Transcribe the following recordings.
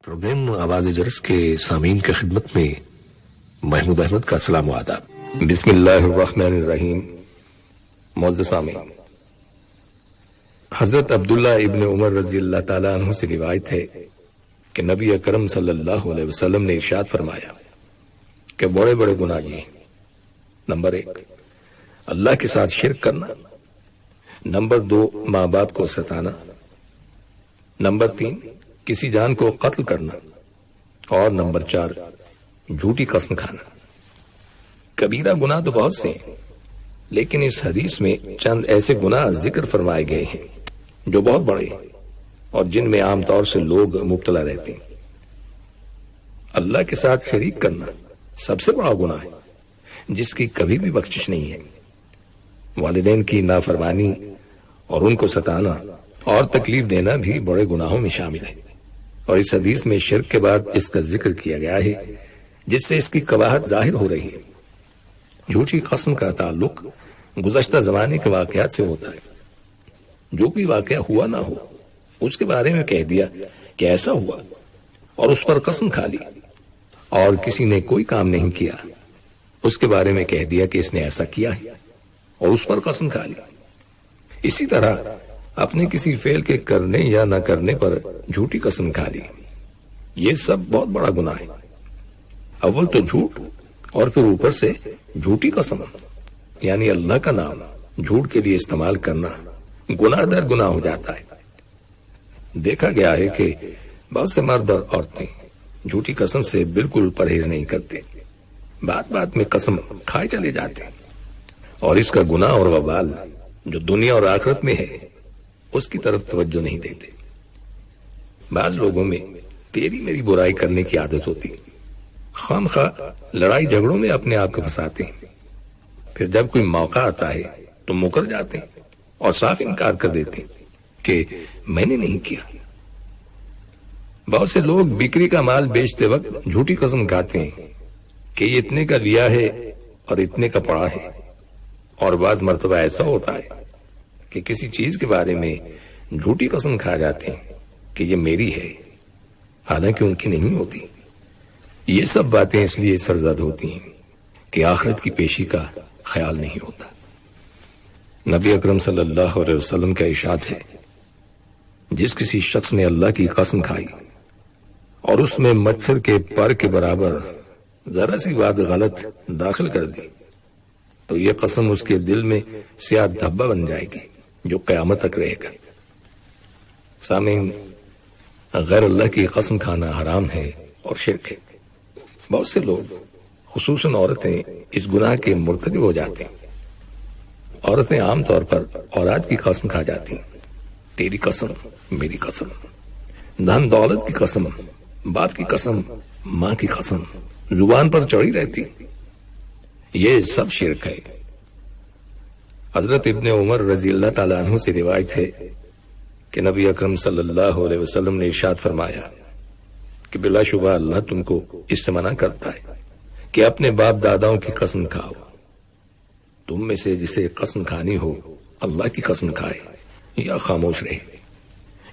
Programme آواز جرس کے سامعین کی خدمت میں محمود احمد کا سلام و آداب۔ بسم اللہ الرحمن الرحیم۔ معزز سامعین، حضرت عبداللہ ابن عمر رضی اللہ تعالیٰ عنہ سے روایت ہے کہ نبی اکرم صلی اللہ علیہ وسلم نے ارشاد فرمایا کہ بڑے بڑے گناہ یہ ہیں۔ نمبر 1، اللہ کے ساتھ شرک کرنا۔ نمبر 2، ماں باپ کو ستانا۔ نمبر 3، کسی جان کو قتل کرنا۔ اور نمبر 4، جھوٹی قسم کھانا۔ کبیرہ گناہ تو بہت سے ہیں، لیکن اس حدیث میں چند ایسے گناہ ذکر فرمائے گئے ہیں جو بہت بڑے ہیں اور جن میں عام طور سے لوگ مبتلا رہتے ہیں۔ اللہ کے ساتھ شریک کرنا سب سے بڑا گناہ ہے جس کی کبھی بھی بخشش نہیں ہے۔ والدین کی نافرمانی اور ان کو ستانا اور تکلیف دینا بھی بڑے گناہوں میں شامل ہے، اور اس حدیث میں شرک کے بعد اس کا ذکر کیا گیا ہے جس سے اس کی قباحت ظاہر ہو رہی ہے۔ جھوٹی قسم کا تعلق گزشتہ زمانے کے واقعات سے ہوتا ہے۔ جو کوئی واقعہ ہوا نہ ہو اس کے بارے میں کہہ دیا کہ ایسا ہوا اور اس پر قسم کھا لی، اور کسی نے کوئی کام نہیں کیا اس کے بارے میں کہہ دیا کہ اس نے ایسا کیا ہے اور اس پر قسم کھا لی۔ اسی طرح اپنے کسی فعل کے کرنے یا نہ کرنے پر جھوٹی قسم کھا لی، یہ سب بہت بڑا گناہ ہے۔ اول تو جھوٹ، اور پھر اوپر سے جھوٹی قسم، یعنی اللہ کا نام جھوٹ کے لیے استعمال کرنا گناہ در گناہ ہو جاتا ہے۔ دیکھا گیا ہے کہ بہت سے مرد اور عورتیں جھوٹی قسم سے بالکل پرہیز نہیں کرتے، بات بات میں قسم کھائے چلے جاتے ہیں، اور اس کا گناہ اور وبال جو دنیا اور آخرت میں ہے اس کی طرف توجہ نہیں دیتے۔ بعض لوگوں میں تیری میری برائی کرنے کی عادت ہوتی، خام خواہ لڑائی جھگڑوں میں اپنے آپ کو پھنساتے ہیں، پھر جب کوئی موقع آتا ہے تو مکر جاتے ہیں اور صاف انکار کر دیتے ہیں کہ میں نے نہیں کیا۔ بہت سے لوگ بکری کا مال بیچتے وقت جھوٹی قسم کھاتے ہیں کہ یہ اتنے کا لیا ہے اور اتنے کا پڑا ہے، اور بعض مرتبہ ایسا ہوتا ہے کہ کسی چیز کے بارے میں جھوٹی قسم کھا جاتے ہیں کہ یہ میری ہے، حالانکہ ان کی نہیں ہوتی۔ یہ سب باتیں اس لیے سرزد ہوتی ہیں کہ آخرت کی پیشی کا خیال نہیں ہوتا۔ نبی اکرم صلی اللہ علیہ وسلم کا ارشاد ہے، جس کسی شخص نے اللہ کی قسم کھائی اور اس میں مچھر کے پر کے برابر ذرا سی بات غلط داخل کر دی تو یہ قسم اس کے دل میں سیاہ دھبا بن جائے گی جو قیامت تک رہے گا۔ سامعین، غیر اللہ کی قسم کھانا حرام ہے اور شرک ہے۔ بہت سے لوگ خصوصاً عورتیں اس گناہ کے مرتکب ہو جاتے ہیں۔ عورتیں عام طور پر اولاد کی قسم کھا جاتی ہیں، تیری قسم، میری قسم، دھن دولت کی قسم، باپ کی قسم، ماں کی قسم زبان پر چڑھی رہتی۔ یہ سب شرک ہے۔ حضرت ابن عمر رضی اللہ تعالیٰ عنہ سے روایت ہے کہ نبی اکرم صلی اللہ علیہ وسلم نے ارشاد فرمایا کہ بلا شبہ اللہ تم کو اس سے منع کرتا ہے کہ اپنے باپ داداؤں کی قسم کھاؤ۔ تم میں سے جسے قسم کھانی ہو اللہ کی قسم کھائے یا خاموش رہے،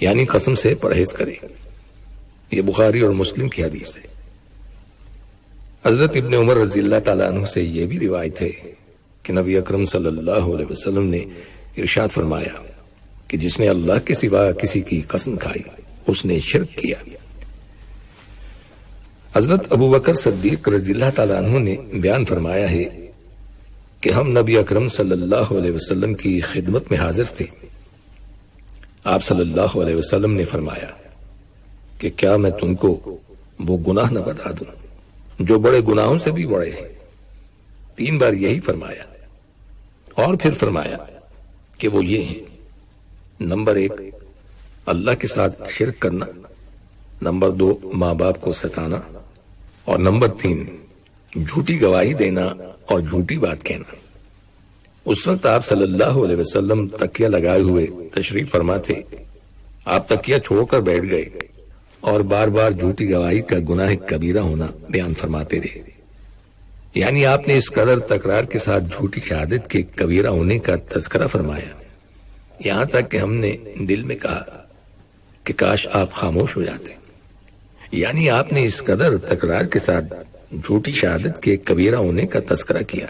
یعنی قسم سے پرہیز کرے۔ یہ بخاری اور مسلم کی حدیث ہے۔ حضرت ابن عمر رضی اللہ تعالیٰ عنہ سے یہ بھی روایت ہے کہ نبی اکرم صلی اللہ علیہ وسلم نے ارشاد فرمایا کہ جس نے اللہ کے سوا کسی کی قسم کھائی اس نے شرک کیا۔ حضرت ابو بکر صدیق رضی اللہ تعالیٰ عنہ نے بیان فرمایا ہے کہ ہم نبی اکرم صلی اللہ علیہ وسلم کی خدمت میں حاضر تھے۔ آپ صلی اللہ علیہ وسلم نے فرمایا کہ کیا میں تم کو وہ گناہ نہ بتا دوں جو بڑے گناہوں سے بھی بڑے ہیں؟ 3 بار یہی فرمایا، اور پھر فرمایا کہ وہ یہ ہیں: نمبر 1، اللہ کے ساتھ شرک کرنا، نمبر 2، ماں باپ کو ستانا، اور نمبر 3، جھوٹی گواہی دینا اور جھوٹی بات کہنا۔ اس وقت آپ صلی اللہ علیہ وسلم تکیہ لگائے ہوئے تشریف فرما تھے۔ آپ تکیہ چھوڑ کر بیٹھ گئے اور بار بار جھوٹی گواہی کا گناہ کبیرہ ہونا بیان فرماتے رہے، یعنی آپ نے اس قدر تکرار کے ساتھ جھوٹی شہادت کے کبیرہ ہونے کا تذکرہ فرمایا، یہاں تک کہ ہم نے دل میں کہا کہ کاش آپ خاموش ہو جاتے۔ یعنی آپ نے اس قدر تکرار کے ساتھ جھوٹی شہادت کے کبیرہ ہونے کا تذکرہ کیا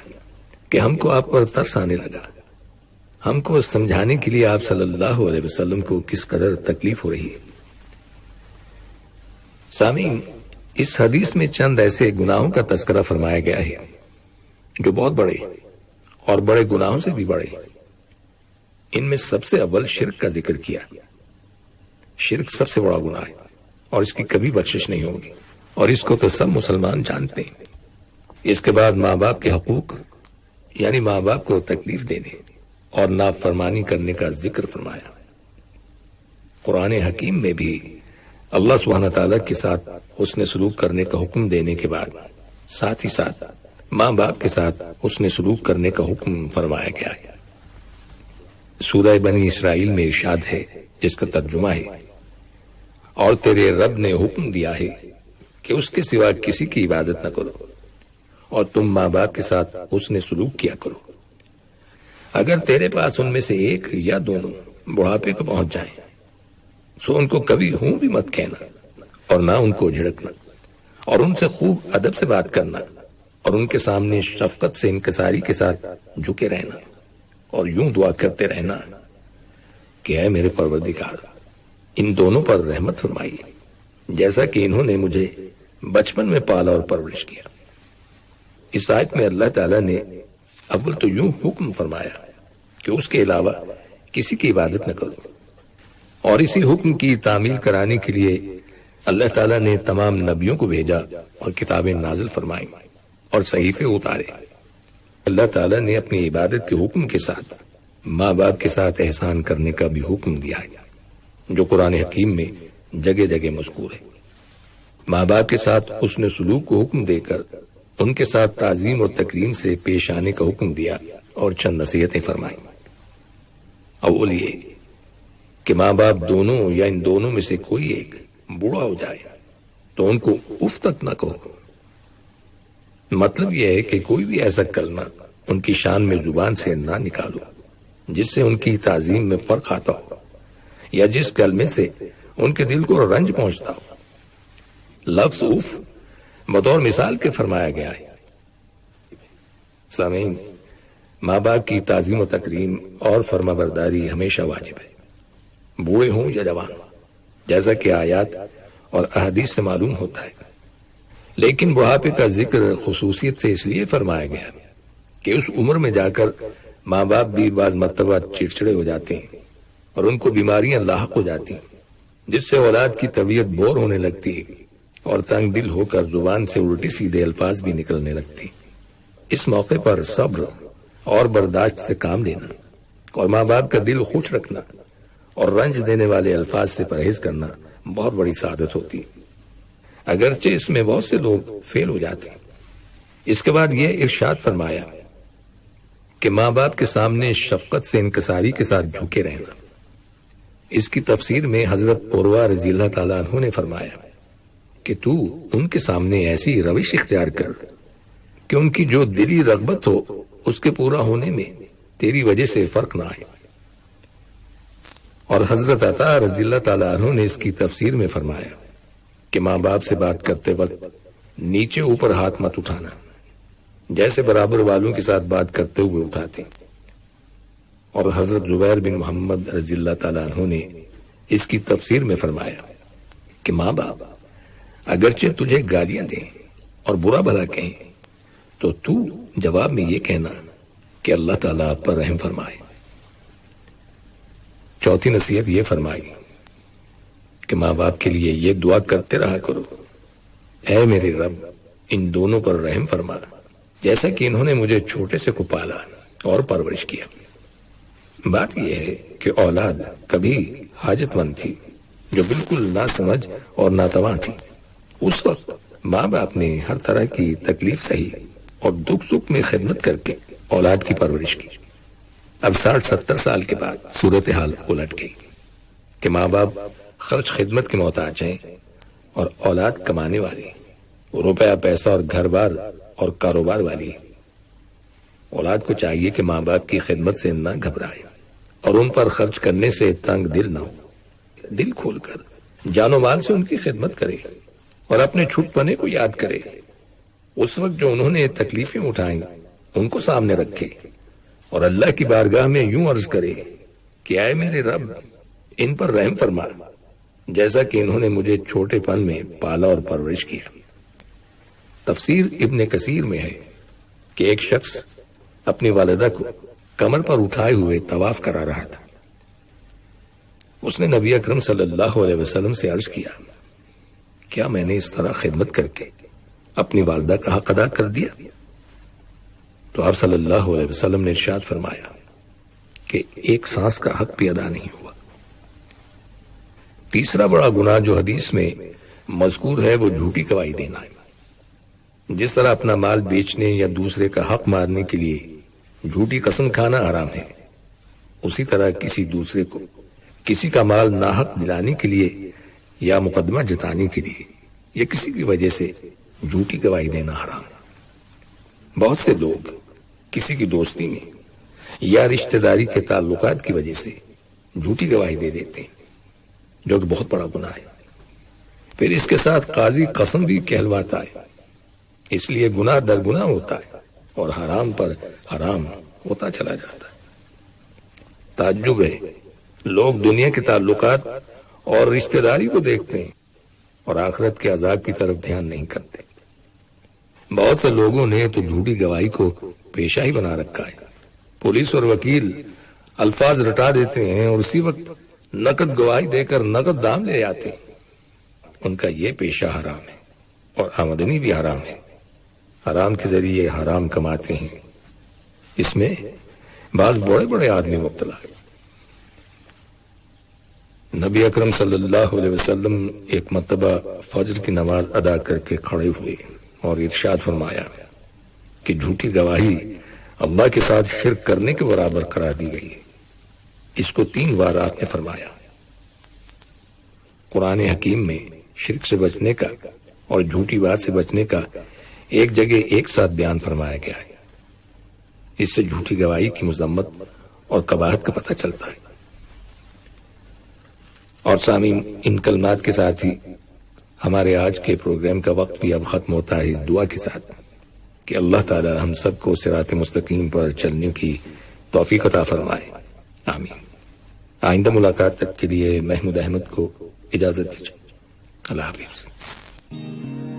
کہ ہم کو آپ پر ترس آنے لگا۔ ہم کو سمجھانے کے لیے آپ صلی اللہ علیہ وسلم کو کس قدر تکلیف ہو رہی ہے۔ سامعین، اس حدیث میں چند ایسے گناہوں کا تذکرہ فرمایا گیا ہے جو بہت بڑے اور بڑے گناہوں سے بھی بڑے۔ ان میں سب سے اول شرک کا ذکر کیا۔ شرک سب سے بڑا گناہ ہے اور اس کی کبھی بخشش نہیں ہوگی، اور اس کو تو سب مسلمان جانتے ہیں۔ اس کے بعد ماں باپ کے حقوق، یعنی ماں باپ کو تکلیف دینے اور نافرمانی کرنے کا ذکر فرمایا۔ قرآن حکیم میں بھی اللہ سبحانہ تعالیٰ کے ساتھ حسن سلوک کرنے کا حکم دینے کے بعد ساتھ ہی ساتھ ماں باپ کے ساتھ حسن سلوک کرنے کا حکم فرمایا گیا ہے۔ سورہ بنی اسرائیل میں ارشاد ہے، جس کا ترجمہ ہے، اور تیرے رب نے حکم دیا ہے کہ اس کے سوا کسی کی عبادت نہ کرو، اور تم ماں باپ کے ساتھ حسن سلوک کیا کرو۔ اگر تیرے پاس ان میں سے ایک یا دونوں بڑھاپے کو پہنچ جائیں سو ان کو کبھی ہوں بھی مت کہنا، اور نہ ان کو جھڑکنا، اور ان سے خوب ادب سے بات کرنا، اور ان کے سامنے شفقت سے انکساری کے ساتھ جھکے رہنا، اور یوں دعا کرتے رہنا کہ اے میرے پروردگار، ان دونوں پر رحمت فرمائیے، جیسا کہ انہوں نے مجھے بچپن میں پالا اور پرورش کیا۔ اس آیت میں اللہ تعالیٰ نے اول تو یوں حکم فرمایا کہ اس کے علاوہ کسی کی عبادت نہ کرو، اور اسی حکم کی تعمیل کرانے کے لیے اللہ تعالیٰ نے تمام نبیوں کو بھیجا اور کتابیں نازل فرمائیں اور صحیفے اتارے۔ اللہ تعالیٰ نے اپنی عبادت کے حکم کے ساتھ ماں باپ کے ساتھ احسان کرنے کا بھی حکم دیا ہے، جو قرآن حکیم میں جگہ جگہ مذکور ہے۔ ماں باپ کے ساتھ حسن سلوک کو حکم دے کر ان کے ساتھ تعظیم و تکریم سے پیش آنے کا حکم دیا اور چند نصیحتیں فرمائیں۔ اول یہ کہ ماں باپ دونوں یا ان دونوں میں سے کوئی ایک بوڑھا ہو جائے تو ان کو اف تک نہ کہو۔ مطلب یہ ہے کہ کوئی بھی ایسا کلمہ ان کی شان میں زبان سے نہ نکالو جس سے ان کی تعظیم میں فرق آتا ہو، یا جس کلمے سے ان کے دل کو رنج پہنچتا ہو۔ لفظ اف بطور مثال کے فرمایا گیا ہے۔ سامعین، ماں باپ کی تعظیم و تکریم اور فرما برداری ہمیشہ واجب ہے، بوڑھے ہوں یا جوان، جیسا کہ آیات اور احادیث سے معلوم ہوتا ہے۔ لیکن بڑھاپے کا ذکر خصوصیت سے اس لیے فرمایا گیا کہ اس عمر میں جا کر ماں باپ بھی بعض مرتبہ چڑچڑے ہو جاتے ہیں اور ان کو بیماریاں لاحق ہو جاتی ہیں، جس سے اولاد کی طبیعت بور ہونے لگتی ہے اور تنگ دل ہو کر زبان سے الٹی سیدھے الفاظ بھی نکلنے لگتی۔ اس موقع پر صبر اور برداشت سے کام لینا اور ماں باپ کا دل خوش رکھنا اور رنج دینے والے الفاظ سے پرہیز کرنا بہت بڑی سعادت ہوتی ہے، اگرچہ اس میں بہت سے لوگ فیل ہو جاتے ہیں۔ اس کے بعد یہ ارشاد فرمایا کہ ماں باپ کے سامنے شفقت سے انکساری کے ساتھ جھکے رہنا۔ اس کی تفسیر میں حضرت عروہ رضی اللہ تعالیٰ عنہ نے فرمایا کہ تو ان کے سامنے ایسی روش اختیار کر کہ ان کی جو دلی رغبت ہو اس کے پورا ہونے میں تیری وجہ سے فرق نہ آئے۔ اور حضرت عطا رضی اللہ تعالیٰ عنہ نے اس کی تفسیر میں فرمایا کہ ماں باپ سے بات کرتے وقت نیچے اوپر ہاتھ مت اٹھانا، جیسے برابر والوں کے ساتھ بات کرتے ہوئے اٹھاتے۔ اور حضرت زبیر بن محمد رضی اللہ تعالیٰ عنہ نے اس کی تفسیر میں فرمایا کہ ماں باپ اگرچہ تجھے گالیاں دیں اور برا بھلا کہیں تو تو جواب میں یہ کہنا کہ اللہ تعالیٰ آپ پر رحم فرمائے۔ چوتھی نصیحت یہ فرمائی کہ ماں باپ کے لیے یہ دعا کرتے رہا کرو، اے میرے رب، ان دونوں پر رحم فرما، جیسا کہ انہوں نے مجھے چھوٹے سے کو پالا اور پرورش کیا۔ بات یہ ہے کہ اولاد کبھی حاجت مند تھی جو بالکل نہ سمجھ اور ناتواں تھی۔ اس وقت ماں باپ نے ہر طرح کی تکلیف سہی اور دکھ سکھ میں خدمت کر کے اولاد کی پرورش کی۔ اب 60-70 سال کے بعد صورتحال الٹ گئی کہ ماں باپ خرچ خدمت کے محتاج ہیں اور اولاد کمانے والی، روپیہ پیسہ اور گھر بار اور کاروبار والی۔ اولاد کو چاہیے کہ ماں باپ کی خدمت سے نہ گھبرائے اور ان پر خرچ کرنے سے تنگ دل نہ ہو، دل کھول کر جان و مال سے ان کی خدمت کرے اور اپنے چھٹ پنے کو یاد کرے. اس وقت جو انہوں نے تکلیفیں اٹھائیں ان کو سامنے رکھے اور اللہ کی بارگاہ میں یوں عرض کرے کہ اے میرے رب ان پر رحم فرما جیسا کہ انہوں نے مجھے چھوٹے پن میں پالا اور پرورش کیا. تفسیر ابن کثیر میں ہے کہ ایک شخص اپنی والدہ کو کمر پر اٹھائے ہوئے طواف کرا رہا تھا. اس نے نبی اکرم صلی اللہ علیہ وسلم سے عرض کیا کیا میں نے اس طرح خدمت کر کے اپنی والدہ کا حق ادا کر دیا؟ تو آپ صلی اللہ علیہ وسلم نے ارشاد فرمایا کہ ایک سانس کا حق بھی ادا نہیں ہوا. تیسرا بڑا گناہ جو حدیث میں مذکور ہے وہ جھوٹی گواہی دینا ہے. جس طرح اپنا مال بیچنے یا دوسرے کا حق مارنے کے لیے جھوٹی قسم کھانا حرام ہے، اسی طرح کسی دوسرے کو کسی کا مال ناحق دلانے کے لیے یا مقدمہ جتانے کے لیے یا کسی بھی وجہ سے جھوٹی گواہی دینا حرام ہے. بہت سے لوگ کسی کی دوستی میں یا رشتہ داری کے تعلقات کی وجہ سے جھوٹی گواہی دے دیتے ہیں جو کہ بہت بڑا گناہ ہے. پھر اس کے ساتھ قاضی قسم بھی کہلواتا ہے. اس لیے گناہ در گناہ ہوتا ہے اور حرام پر حرام ہوتا چلا جاتا ہے. تعجب ہے لوگ دنیا کے تعلقات اور رشتہ داری کو دیکھتے ہیں اور آخرت کے عذاب کی طرف دھیان نہیں کرتے. بہت سے لوگوں نے تو جھوٹی گواہی کو پیشہ ہی بنا رکھا ہے. پولیس اور وکیل الفاظ رٹا دیتے ہیں اور اسی وقت نقد گواہی دے کر نقد دام لے جاتے ہیں. ان کا یہ پیشہ حرام ہے اور آمدنی بھی حرام ہے. حرام کے ذریعے حرام کماتے ہیں. اس میں بعض بڑے بڑے آدمی مبتلا ہے. نبی اکرم صلی اللہ علیہ وسلم ایک مرتبہ فجر کی نماز ادا کر کے کھڑے ہوئے اور ارشاد فرمایا کہ جھوٹی گواہی اللہ کے ساتھ شرک کرنے کے برابر قرار دی گئی ہے. اس کو 3 بار آپ نے فرمایا. قرآن حکیم میں شرک سے بچنے کا اور جھوٹی بات سے بچنے کا ایک جگہ ایک ساتھ بیان فرمایا گیا ہے. اس سے جھوٹی گواہی کی مذمت اور قباحت کا پتہ چلتا ہے. اور سامعین ان کلمات کے ساتھ ہی ہمارے آج کے پروگرام کا وقت بھی اب ختم ہوتا ہے، اس دعا کے ساتھ کہ اللہ تعالی ہم سب کو صراط مستقیم پر چلنے کی توفیق عطا فرمائے. آمین. آئندہ ملاقات تک کے لیے محمود احمد کو اجازت دیجیے. اللہ حافظ.